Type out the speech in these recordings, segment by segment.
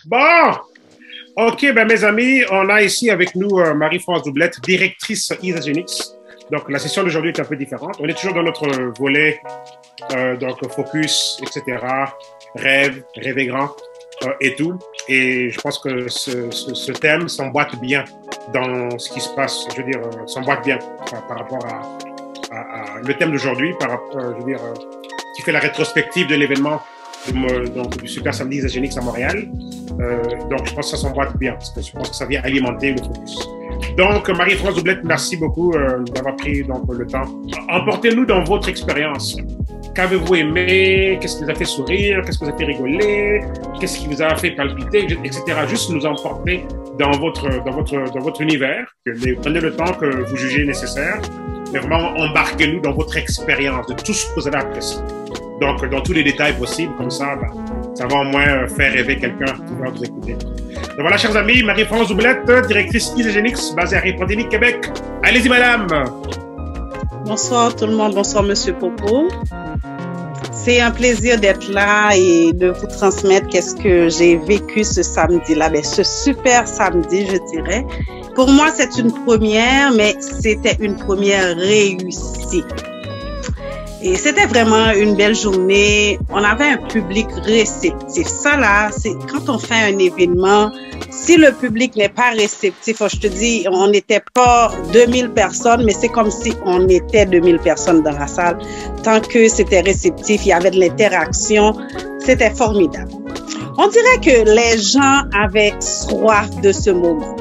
Bon, ok, ben mes amis, on a ici avec nous Marie-France Doublette, directrice Isagenix. Donc la session d'aujourd'hui est un peu différente. On est toujours dans notre volet, donc focus, etc., rêve, rêver grand et tout. Et je pense que ce thème s'emboîte bien dans ce qui se passe, je veux dire, s'emboîte bien par rapport à le thème d'aujourd'hui, je veux dire, qui fait la rétrospective de l'événement donc, du Super Samedi Isagenix à Montréal. Donc, je pense que ça s'emboîte bien, parce que je pense que ça vient alimenter le focus. Donc, Marie-France Doublette, merci beaucoup d'avoir pris donc, le temps. Emportez-nous dans votre expérience. Qu'avez-vous aimé? Qu'est-ce qui vous a fait sourire? Qu'est-ce qui vous a fait rigoler? Qu'est-ce qui vous a fait palpiter? Etc. Juste nous emporter dans votre univers. Prenez le temps que vous jugez nécessaire. Mais vraiment, embarquez-nous dans votre expérience, de tout ce que vous avez apprécié. Donc, dans tous les détails possibles, comme ça, ça va au moins faire rêver quelqu'un qui va vous écouter. Donc voilà, chers amis, Marie-France Doublette, directrice Isagenix, basée à Rive-Pontivy, Québec. Allez-y, madame! Bonsoir tout le monde, bonsoir Monsieur Popo. C'est un plaisir d'être là et de vous transmettre qu'est-ce que j'ai vécu ce samedi-là. Ce super samedi, je dirais. Pour moi, c'est une première, mais c'était une première réussie. Et c'était vraiment une belle journée. On avait un public réceptif. Ça là, c'est quand on fait un événement, si le public n'est pas réceptif, je te dis, on n'était pas 2000 personnes, mais c'est comme si on était 2000 personnes dans la salle. Tant que c'était réceptif, il y avait de l'interaction, c'était formidable. On dirait que les gens avaient soif de ce moment.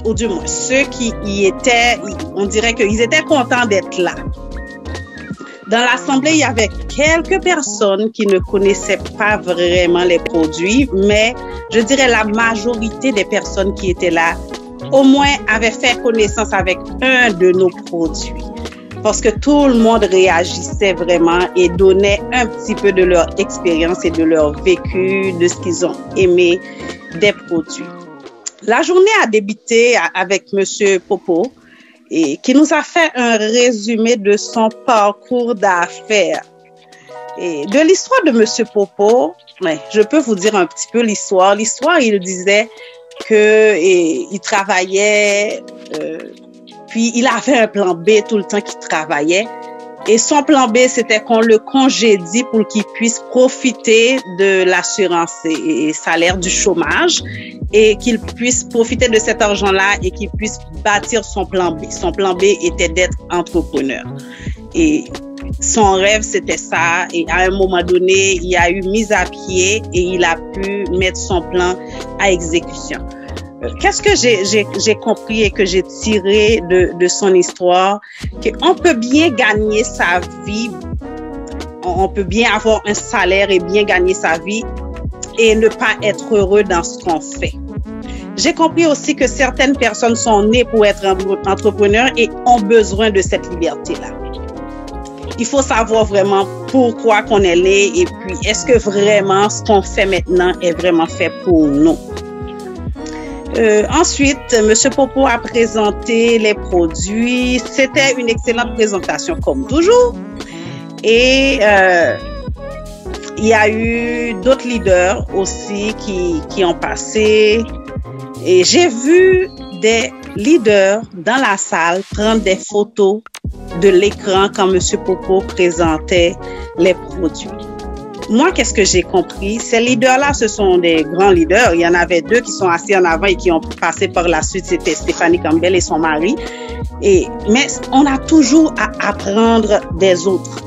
Ou du moins, ceux qui y étaient, on dirait qu'ils étaient contents d'être là. Dans l'assemblée, il y avait quelques personnes qui ne connaissaient pas vraiment les produits, mais je dirais la majorité des personnes qui étaient là, au moins avaient fait connaissance avec un de nos produits. Parce que tout le monde réagissait vraiment et donnait un petit peu de leur expérience et de leur vécu, de ce qu'ils ont aimé des produits. La journée a débuté avec Monsieur Popo, et qui nous a fait un résumé de son parcours d'affaires. Et de l'histoire de Monsieur Popo, je peux vous dire un petit peu l'histoire. L'histoire, il disait qu'il travaillait, puis il avait un plan B tout le temps qu'il travaillait. Et son plan B, c'était qu'on le congédie pour qu'il puisse profiter de l'assurance et salaire du chômage et qu'il puisse profiter de cet argent-là et qu'il puisse bâtir son plan B. Son plan B était d'être entrepreneur. Et son rêve, c'était ça. Et à un moment donné, il y a eu mise à pied et il a pu mettre son plan à exécution. Qu'est-ce que j'ai compris et que j'ai tiré de son histoire? Qu'on peut bien gagner sa vie, on peut bien avoir un salaire et bien gagner sa vie et ne pas être heureux dans ce qu'on fait. J'ai compris aussi que certaines personnes sont nées pour être entrepreneurs et ont besoin de cette liberté-là. Il faut savoir vraiment pourquoi qu'on est né et puis est-ce que vraiment ce qu'on fait maintenant est vraiment fait pour nous. Ensuite, M. Popo a présenté les produits. C'était une excellente présentation comme toujours. Et il y a eu d'autres leaders aussi qui ont passé. Et j'ai vu des leaders dans la salle prendre des photos de l'écran quand M. Popo présentait les produits. Moi, qu'est-ce que j'ai compris? Ces leaders-là, ce sont des grands leaders. Il y en avait deux qui sont assis en avant et qui ont passé par la suite. C'était Stéphanie Campbell et son mari. Mais on a toujours à apprendre des autres.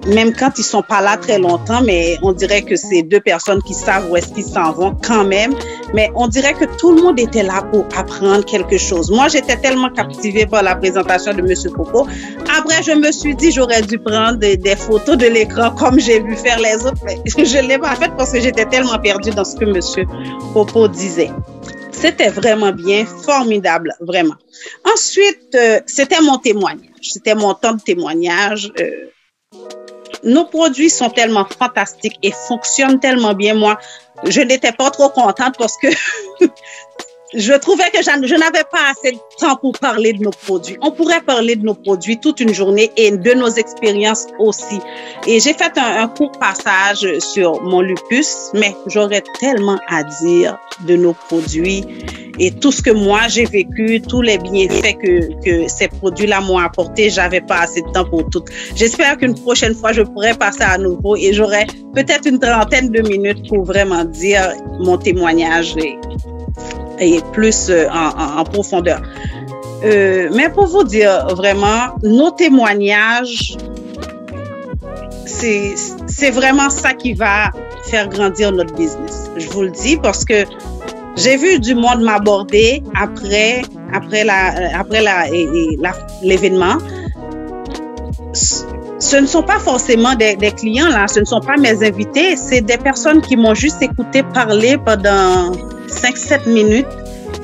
Même quand ils sont pas là très longtemps, mais on dirait que c'est deux personnes qui savent où est-ce qu'ils s'en vont quand même. Mais on dirait que tout le monde était là pour apprendre quelque chose. Moi, j'étais tellement captivée par la présentation de M. Popo. Après, je me suis dit, j'aurais dû prendre des photos de l'écran comme j'ai vu faire les autres. Mais je ne l'ai pas fait parce que j'étais tellement perdue dans ce que M. Popo disait. C'était vraiment bien, formidable, vraiment. Ensuite, c'était mon témoignage. C'était mon temps de témoignage. Nos produits sont tellement fantastiques et fonctionnent tellement bien. Moi, je n'étais pas trop contente parce que je trouvais que je n'avais pas assez de temps pour parler de nos produits. On pourrait parler de nos produits toute une journée et de nos expériences aussi. Et j'ai fait un court passage sur mon lupus, mais j'aurais tellement à dire de nos produits et tout ce que moi j'ai vécu, tous les bienfaits que ces produits-là m'ont apporté. J'avais pas assez de temps pour tout. J'espère qu'une prochaine fois, je pourrai passer à nouveau et j'aurai peut-être une trentaine de minutes pour vraiment dire mon témoignage et plus en profondeur. Mais pour vous dire vraiment, nos témoignages, c'est vraiment ça qui va faire grandir notre business. Je vous le dis parce que j'ai vu du monde m'aborder après l'événement. Ce ne sont pas forcément des clients, là, ce ne sont pas mes invités, c'est des personnes qui m'ont juste écouté parler pendant 5-7 minutes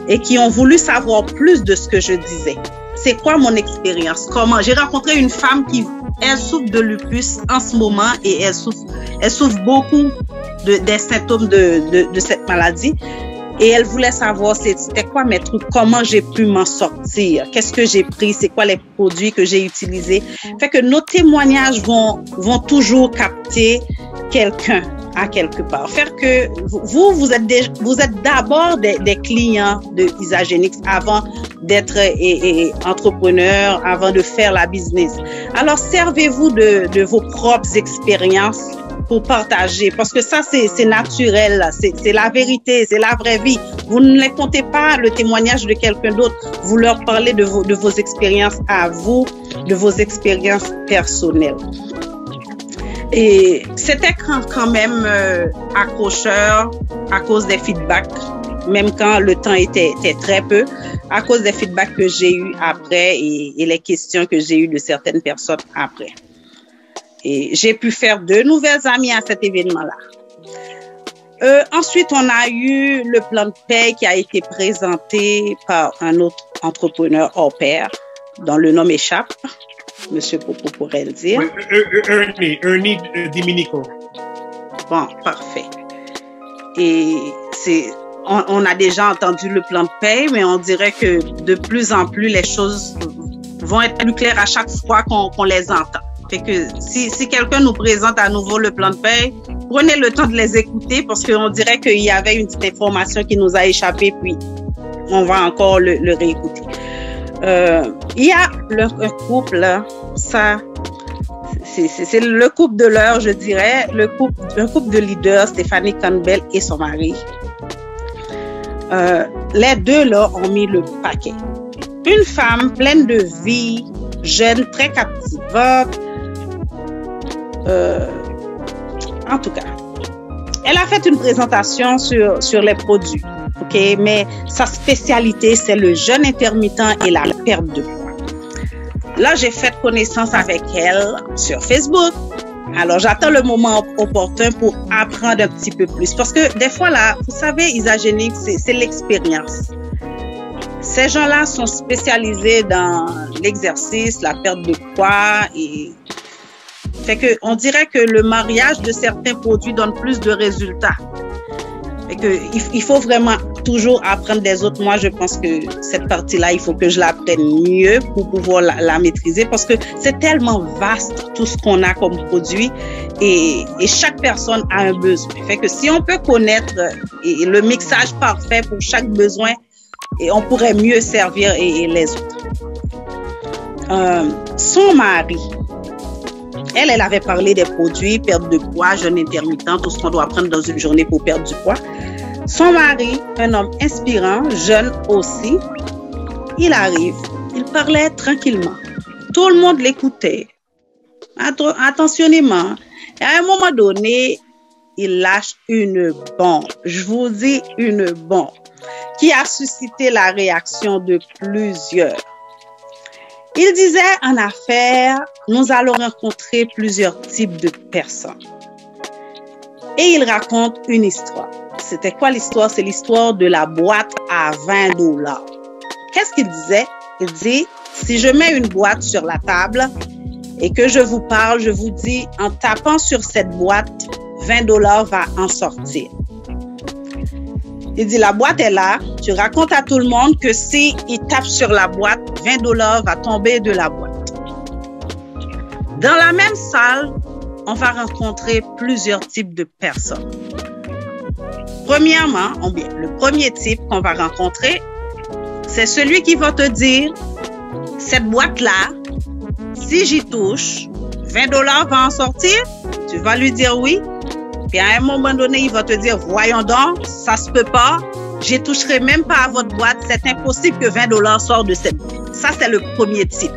et qui ont voulu savoir plus de ce que je disais. C'est quoi mon expérience? Comment? J'ai rencontré une femme elle souffre de lupus en ce moment et elle souffre beaucoup des symptômes de cette maladie. Et elle voulait savoir c'était quoi mes trucs, comment j'ai pu m'en sortir, qu'est-ce que j'ai pris, c'est quoi les produits que j'ai utilisés. Fait que nos témoignages vont toujours capter quelqu'un à quelque part. Faire que vous êtes d'abord des clients de Isagenix avant d'être entrepreneur, avant de faire la business. Alors servez-vous de vos propres expériences pour partager, parce que ça, c'est naturel, c'est la vérité, c'est la vraie vie. Vous ne les comptez pas le témoignage de quelqu'un d'autre, vous leur parlez de vos expériences à vous, de vos expériences personnelles. Et c'était quand même accrocheur à cause des feedbacks, même quand le temps était très peu, à cause des feedbacks que j'ai eus après et les questions que j'ai eues de certaines personnes après. Et j'ai pu faire de nouvelles amies à cet événement-là. Ensuite, on a eu le plan de paie qui a été présenté par un autre entrepreneur hors pair, dont le nom m'échappe. Monsieur Popo pourrait le dire. Oui, Ernie Dominico. Bon, parfait. Et on a déjà entendu le plan de paie, mais on dirait que de plus en plus, les choses vont être plus claires à chaque fois qu'on les entend. Fait que si quelqu'un nous présente à nouveau le plan de paie, prenez le temps de les écouter parce qu'on dirait qu'il y avait une petite information qui nous a échappé, puis on va encore le réécouter. Il y a un couple, ça, c'est le couple de l'heure, je dirais, un couple de leaders, Stéphanie Campbell et son mari. Les deux là ont mis le paquet. Une femme pleine de vie, jeune, très captivante. En tout cas, elle a fait une présentation sur les produits, ok, mais sa spécialité, c'est le jeûne intermittent et la perte de poids. Là, j'ai fait connaissance avec elle sur Facebook. Alors, j'attends le moment opportun pour apprendre un petit peu plus. Parce que des fois, là, vous savez, Isagenix, c'est l'expérience. Ces gens-là sont spécialisés dans l'exercice, la perte de poids et fait que on dirait que le mariage de certains produits donne plus de résultats. Fait que il faut vraiment toujours apprendre des autres. Moi, je pense que cette partie-là, il faut que je l'apprenne mieux pour pouvoir la maîtriser parce que c'est tellement vaste tout ce qu'on a comme produit et chaque personne a un besoin. Fait que si on peut connaître le mixage parfait pour chaque besoin, et on pourrait mieux servir les autres. Son mari, elle avait parlé des produits, perte de poids, jeûne intermittent, tout ce qu'on doit prendre dans une journée pour perdre du poids. Son mari, un homme inspirant, jeune aussi, il arrive, il parlait tranquillement. Tout le monde l'écoutait, attentionnément. Et à un moment donné, il lâche une bombe. Je vous dis une bombe qui a suscité la réaction de plusieurs. Il disait, en affaires, nous allons rencontrer plusieurs types de personnes. Et il raconte une histoire. C'était quoi l'histoire? C'est l'histoire de la boîte à $20. Qu'est-ce qu'il disait? Il dit, si je mets une boîte sur la table et que je vous parle, je vous dis, en tapant sur cette boîte, $20 va en sortir. Il dit, la boîte est là. Tu racontes à tout le monde que si il tape sur la boîte, $20 va tomber de la boîte. Dans la même salle, on va rencontrer plusieurs types de personnes. Premièrement, le premier type qu'on va rencontrer, c'est celui qui va te dire, cette boîte-là, si j'y touche, $20 va en sortir. Tu vas lui dire oui. Puis à un moment donné, il va te dire, voyons donc, ça se peut pas. Je toucherai même pas à votre boîte. C'est impossible que $20 sortent de cette boîte. Ça, c'est le premier type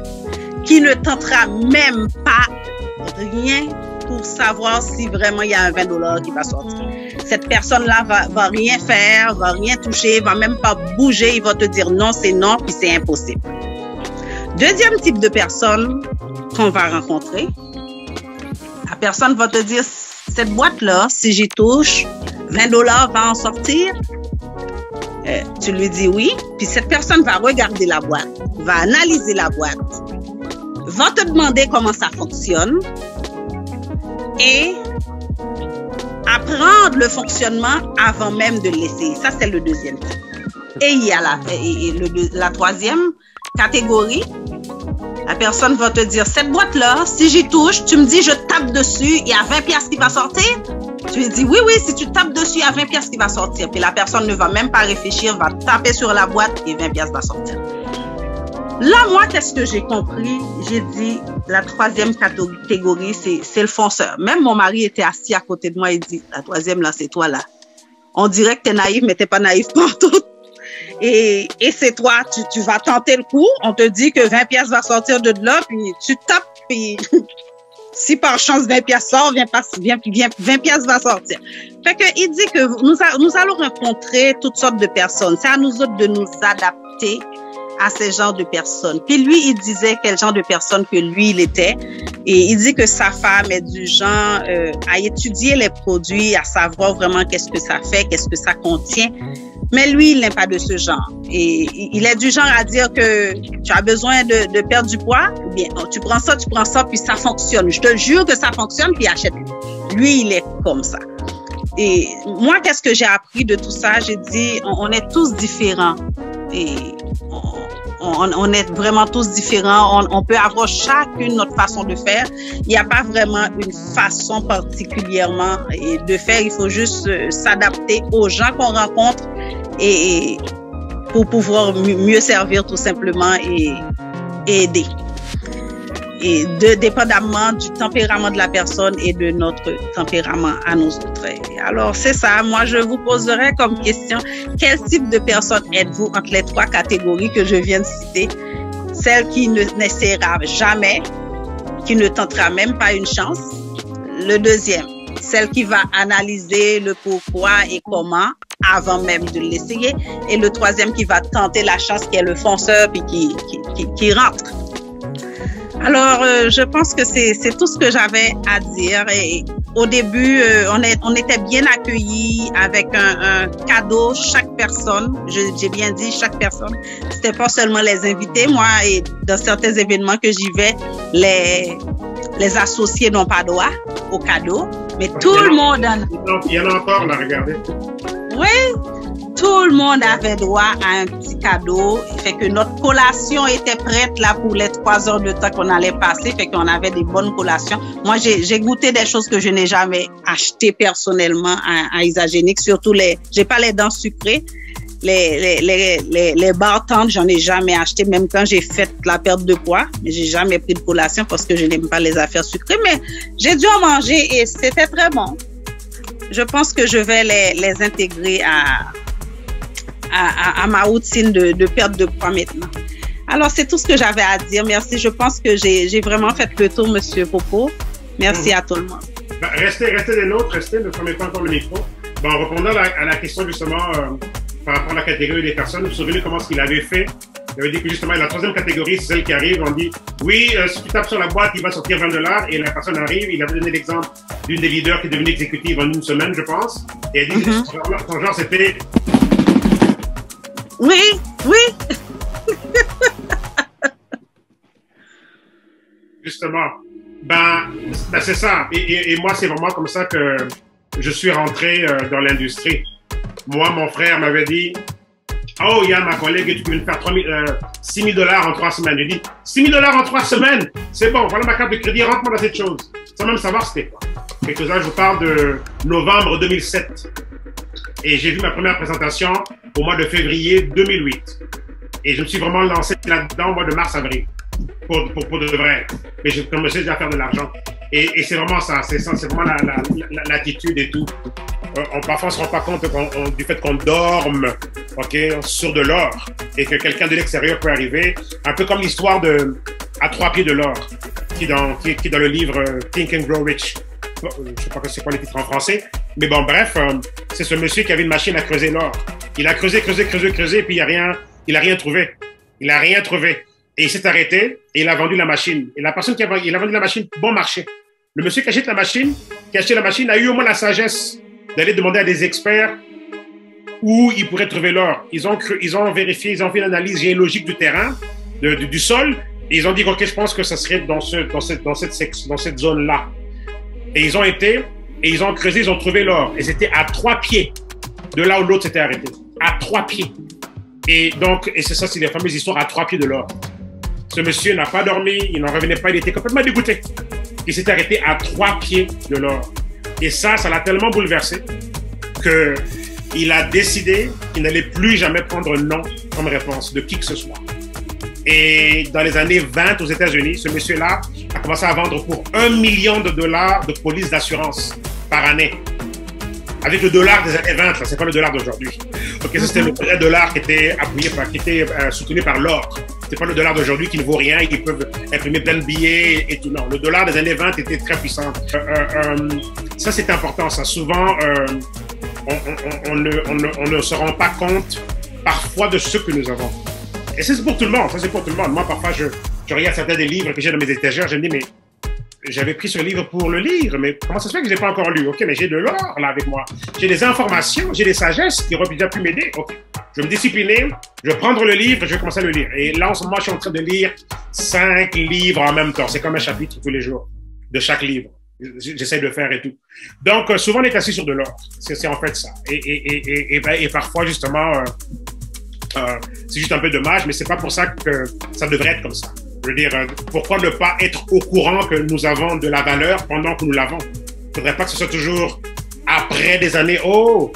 qui ne tentera même pas rien pour savoir si vraiment il y a un $20 qui va sortir. Cette personne-là va rien faire, va rien toucher, va même pas bouger. Il va te dire non, c'est non, puis c'est impossible. Deuxième type de personne qu'on va rencontrer, la personne va te dire, cette boîte-là, si j'y touche, $20 va en sortir. Tu lui dis oui, puis cette personne va regarder la boîte, va analyser la boîte, va te demander comment ça fonctionne et apprendre le fonctionnement avant même de l'essayer. Ça, c'est le deuxième type. Et il y a la troisième catégorie. La personne va te dire, cette boîte-là, si j'y touche, tu me dis, je tape dessus, il y a $20 qui va sortir. Tu lui dis, oui, si tu tapes dessus, il y a $20 qui va sortir. Puis la personne ne va même pas réfléchir, va taper sur la boîte et $20 va sortir. Là, moi, qu'est-ce que j'ai compris? J'ai dit, la troisième catégorie, c'est le fonceur. Même mon mari était assis à côté de moi, il dit, la troisième, là, c'est toi, là. On dirait que t'es naïf, mais t'es pas naïf partout. Et c'est toi, tu vas tenter le coup, on te dit que $20 va sortir de là, puis tu tapes, puis si par chance $20 sort, $20 va sortir. Fait que il dit que nous allons rencontrer toutes sortes de personnes. C'est à nous autres de nous adapter à ces genres de personnes. Puis lui, il disait quel genre de personne que lui, il était. Et il dit que sa femme est du genre à étudier les produits, à savoir vraiment qu'est-ce que ça fait, qu'est-ce que ça contient. Mais lui, il n'est pas de ce genre. Et il est du genre à dire que tu as besoin de perdre du poids, ou bien tu prends ça, puis ça fonctionne. Je te jure que ça fonctionne, puis achète-le. Lui, il est comme ça. Et moi, qu'est-ce que j'ai appris de tout ça? J'ai dit, on est tous différents. Et on est vraiment tous différents. On peut avoir chacune notre façon de faire. Il n'y a pas vraiment une façon particulièrement de faire. Il faut juste s'adapter aux gens qu'on rencontre et pour pouvoir mieux servir tout simplement et aider. Et dépendamment du tempérament de la personne et de notre tempérament à nous autres. Alors, c'est ça. Moi, je vous poserai comme question, quel type de personne êtes-vous entre les trois catégories que je viens de citer? Celle qui n'essaiera jamais, qui ne tentera même pas une chance. Le deuxième, celle qui va analyser le pourquoi et comment avant même de l'essayer. Et le troisième qui va tenter la chance, qui est le fonceur puis qui rentre. Alors, je pense que c'est tout ce que j'avais à dire. Et au début, on était bien accueillis avec un cadeau chaque personne. J'ai bien dit chaque personne. C'était pas seulement les invités. Moi, et dans certains événements que j'y vais, les associés n'ont pas droit au cadeau. Mais tout le monde il y en a encore, là, regardez. Oui. Tout le monde avait droit à un petit cadeau. Fait que notre collation était prête là pour les 3 heures de temps qu'on allait passer. Fait qu'on avait des bonnes collations. Moi, j'ai goûté des choses que je n'ai jamais achetées personnellement à Isagénique. Surtout j'ai pas les dents sucrées. Les barres tendres, j'en ai jamais acheté, même quand j'ai fait la perte de poids. Mais j'ai jamais pris de collation parce que je n'aime pas les affaires sucrées. Mais j'ai dû en manger et c'était très bon. Je pense que je vais les intégrer à ma routine de perte de poids maintenant. Alors, c'est tout ce que j'avais à dire. Merci. Je pense que j'ai vraiment fait le tour, Monsieur Popo. Merci à tout le monde. Ben, restez des nôtres, ne fermez pas encore le micro. Ben, en répondant à la question justement par rapport à la catégorie des personnes, vous vous souvenez comment ce qu'il avait fait? Il avait dit que justement, la troisième catégorie, c'est celle qui arrive. On dit, oui, si tu tapes sur la boîte, il va sortir $20. Et la personne arrive. Il avait donné l'exemple d'une des leaders qui est devenue exécutive en 1 semaine, je pense. Et elle dit que son genre, c'était... Oui. Justement, ben c'est ça. Et moi, c'est vraiment comme ça que je suis rentré dans l'industrie. Moi, mon frère m'avait dit, oh, il y a ma collègue, tu peux me faire 6 000 $ en 3 semaines. J'ai dit, 6 000 $ en 3 semaines? C'est bon, voilà ma carte de crédit, rentre-moi dans cette chose. Sans même savoir c'était quoi. Quelque chose là, je vous parle de novembre 2007. Et j'ai vu ma première présentation au mois de février 2008. Et je me suis vraiment lancé là-dedans au mois de mars-avril. Pour de vrai. Mais j'ai commencé déjà à faire de l'argent. Et c'est vraiment ça, c'est vraiment l'attitude et tout. Parfois, on ne se rend pas compte du fait qu'on dorme, sur de l'or et que quelqu'un de l'extérieur peut arriver, un peu comme l'histoire de À 3 pieds de l'or, qui est dans le livre Think and Grow Rich. Je ne sais pas c'est quoi les titres en français, mais bon, bref, c'est ce monsieur qui avait une machine à creuser l'or. Il a creusé, puis il a rien trouvé. Il a rien trouvé. Et il s'est arrêté et il a vendu la machine. Et la personne il a vendu la machine bon marché. Le monsieur qui a acheté la machine a eu au moins la sagesse d'aller demander à des experts où il pourrait trouver l'or. Ils ont vérifié, ils ont fait une analyse géologique du terrain, du sol, et ils ont dit, OK, je pense que ça serait dans cette zone-là. Et ils ont été, et ils ont creusé, ils ont trouvé l'or. Et c'était à 3 pieds de là où l'autre s'était arrêté. À 3 pieds. Et donc, c'est ça, c'est les fameuses histoires à 3 pieds de l'or. Ce monsieur n'a pas dormi, il n'en revenait pas, il était complètement dégoûté. Il s'est arrêté à 3 pieds de l'or. Et ça l'a tellement bouleversé qu'il a décidé qu'il n'allait plus jamais prendre non comme réponse de qui que ce soit. Et dans les années 20 aux États-Unis, ce monsieur-là a commencé à vendre pour $1 million de police d'assurance par année. Avec le dollar des années 20, c'est pas le dollar d'aujourd'hui. Okay, c'était le vrai dollar qui était soutenu par l'or. C'est pas le dollar d'aujourd'hui qui ne vaut rien, ils peuvent imprimer plein de billets et tout. Non, le dollar des années 20 était très puissant. Ça, c'est important. Ça, souvent, on ne se rend pas compte parfois de ce que nous avons. Et c'est pour tout le monde. Ça, c'est pour tout le monde. Moi, parfois, je regarde certains des livres que j'ai dans mes étagères. Je me dis, mais j'avais pris ce livre pour le lire, mais comment ça se fait que je n'ai pas encore lu? OK, mais j'ai de l'or là avec moi. J'ai des informations, j'ai des sagesses qui auraient déjà pu m'aider. OK, je vais me discipliner, je vais prendre le livre, je vais commencer à le lire. Et là, en ce moment, je suis en train de lire 5 livres en même temps. C'est comme un chapitre tous les jours de chaque livre. J'essaie de faire et tout. Donc, souvent, on est assis sur de l'or. C'est en fait ça. Et parfois, justement, c'est juste un peu dommage, mais c'est pas pour ça que ça devrait être comme ça. Je veux dire, pourquoi ne pas être au courant que nous avons de la valeur pendant que nous l'avons? Il ne faudrait pas que ce soit toujours après des années. Oh,